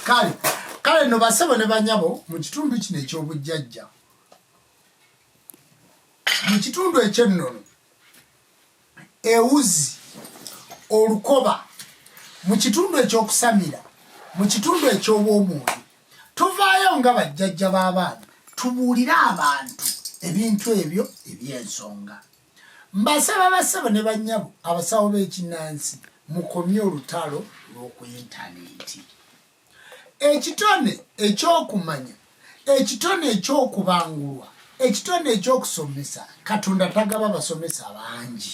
kale no basabo ne banyabo mu kitundu kino eky'obujjajja mu kitundu ekyennono ewuzi olukoba mu kitundu ekyokusamira mu kitundu eky'obwomwoyo tuvaayo nga bajjajja b'abaana tubuulire abantu ebintu ebyo eby'ensonga mbasaba basabo ne bannyabo abasawo b'ekinnansi mukomye olutalo lw'oku intaneti ekitone ekyokumanya ekitone ekyokubangulwa ekitone ekyokusomesa katonda tagaba basomesa bangi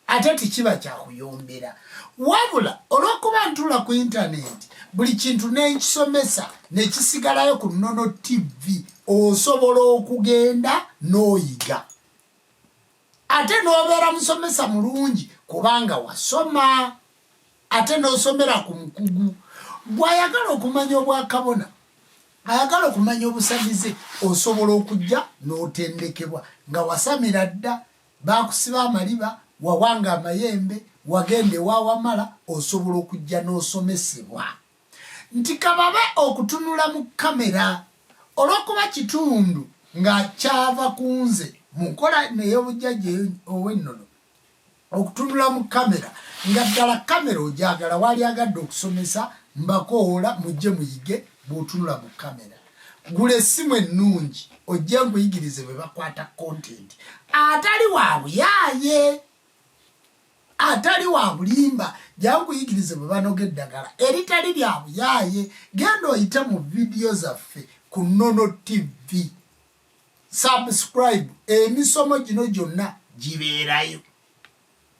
ate tekiba kyakuyombera wabula olw'okuba ntula ku intaneti buli kintu n'ekisomesa nekisigalayo ku Nono TV osobola okugenda n'oyiga ate n'obeera musomesa mulungi kubanga wasoma ate n'osomera ku mukugu bw'ayagala okumanya obwakabona ayagala okumanya obusagize osobola okujja n'otendekebwa nga wasamira dda bakusiba amaliba wawanga amayembe wagende wawamala osobola okujja n'osomesebwa nti kababe okutunula mu kamera olw'okuba kitundu nga kyava kunze mu nkola n'ey'obujjajja ow'ennono okutunula mu kamera nga ddala kamera ojagala wali agadde okusomesa mbakoola mujje muyige bw'otunula mu kamera gula essimu ennungi ojje nkuyigirize bwe bakwata content atali wa buyaaye atali wa bulimba jankuyigirize bwe banoga eddagala eritali lya buyaaye genda oyite mu vidiyo zaffe ku Nono TV subscribe emisomo gino gyonna gibeerayo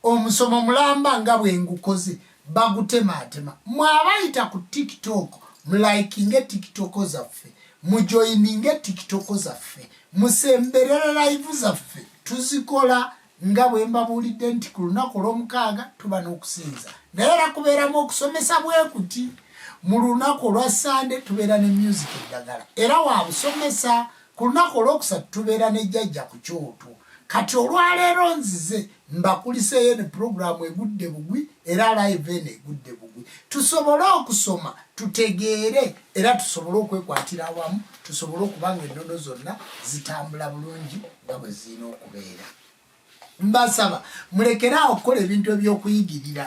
omusomo mulamba nga bwengukoze bagutemaatema mwabayita ku TikTok mulaikinge TikTok zaffe mujoininge TikTok zaffe musemberera live zaffe tuzikola nga bwe mbabuulidde nti ku lunaku olw'omukaaga tuba n'okusinza naye era kubeeramu okusomesa bwekuti mu lunaku olwa Sande tubeera ne music eddagala era wabusomesa ku lunaku olwokusatu tubeera nejjajja ku kyoto kati olwaleero nzize mbakuliseeyo ne programu egudde bugwi era live eno egudde bugwi tusobole okusoma tutegeere era tusobole okwekwatira awamu tusobole okubanga ennono zonna zitambula bulungi nga bwe zirina okubeera mbasaba mulekeraawo okukola ebintu ebyokuyigirira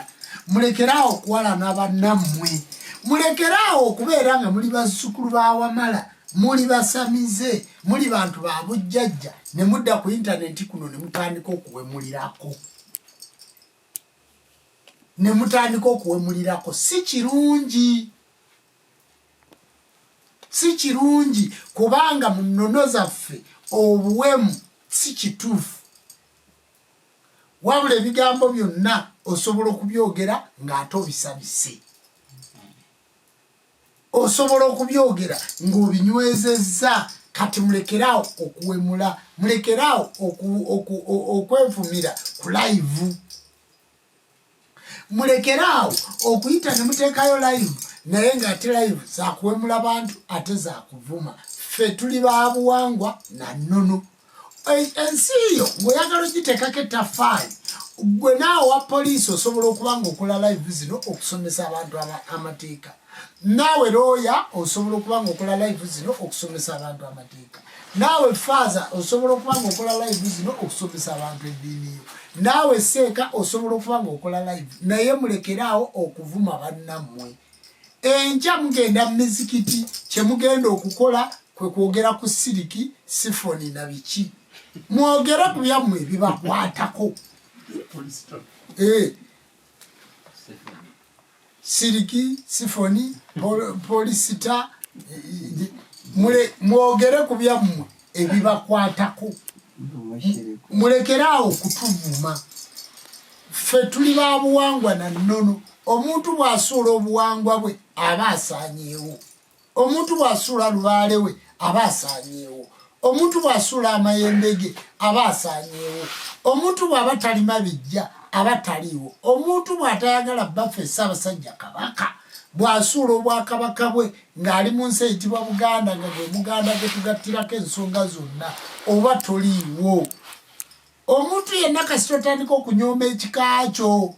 mulekeraawo okuwalana bannammwe mulekeraawo okubeera nga muli bazzukulu bawamala muli basamize muli bantu ba bujjajja ne mudda ku intaneti kuno ne mutandika okuwemulirako si kirungi kubanga mu nnono zaffe obuwemu si kituufu wabula ebigambo byonna osobola okubyogera ng'ate obisabise osobola okubyogera ng'obinywezezza kati mulekeraawo okuwemula mulekeraawo okwevumira ku live mulekeraawo okuyita ne muteekayo live naye ng'ate live zakuwemula bantu ate zakuvuma ffe tuli babuwangwa na nnono ensi yo ng'oyagala ogiteekako ettaffaali gwe naawe wa poliisi osobola okuba ng'okola live zino okusomesa abantu amateeka naawe looya osobola okuba ng'okola live zino okusomesa abantu amateeka naawe faaza osobola okuba ng'okola live zino okusomesa abantu eddiini yo naawe seeka osobola okuba ng'okola live naye mulekeraawo okuvuma bannammwe enkya mugenda mu mizikiti kye mugenda okukola kwe kwogera ku siriki sifoni na biki mwogere ku byammwe ebibakwatako siriki sifoni polisita mwogere ku byammwe ebibakwatako mulekeraawo okutuvuma ffe tuli babuwangwa na nnono omuntu bw'asuula obuwangwa bwe aba asaanyeewo omuntu bw'asuula lubaale we aba asaanyeewo omuntu bw'asuula amayembe ge aba asaanyeewo omuntu bw'aba talima bijja aba taliiwo omuntu bw'atayagala baffe Ssaabasajja Kabaka bw'asuula obwakabaka bwe ng'ali mu nsi eyitibwa Buganda nga gwe Muganda gwe tugattirako ensonga zonna oba toliiwo omuntu yenna kasita otandika okunyooma ekika kyo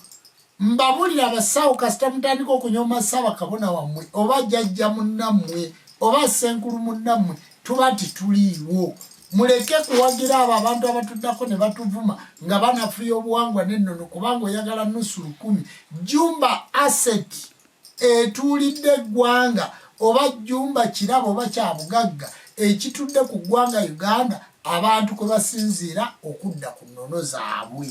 mbabulira abasawo kasita mutandika okunyoma ssaba kabona wammwe oba jjajja munnammwe oba senkulu munnammwe tuba tituliiwo. Muleke kuwagira abo abantu abatuddako ne batuvuma nga banafuya obuwangwa n'ennono kubanga oyagala nusu 10. Jumba asset etuulidde eggwanga oba jumba kirabo oba kyabugagga ekitudde ku ggwanga Uganda abantu kwe basinziira okudda ku nnono zaabwe.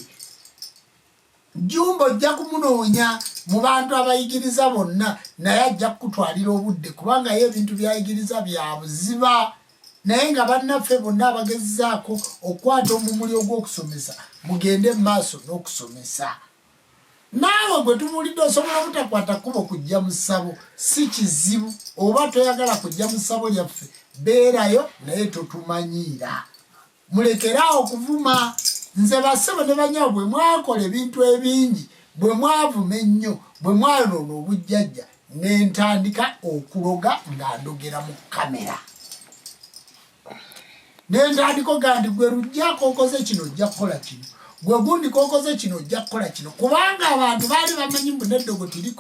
Jumba ojja kumunoonya mu bantu abayigiriza bonna naye ajja kutwalira obudde kubanga ye ebintu byayigiriza bya buziba. Naye nga bannaffe bonna abagezaako okwata omumuli ogw'okusomesa mugende mu maaso n'okusomesa. Naawe gwe tubulidde osobola obutakwata kkubo kujja mu ssabo si kizibu oba toyagala kujja mu ssabo lyaffe beerayo naye totumanyiira. Mulekeraawo okuvuma. Nze bassebo ne banyawo bwe mwakola ebintu ebingi bwe mwavuma ennyo bwe mwayonoona obujjajja ne ntandika okuloga nga ndogera mu kamera. Nentandiko gandi gwe lujjako okoze kino ojja kukola kino gwe gundi kokoze kino ojja kukola kino kubanga abantu baali bamanyi mbu neddogo tiriko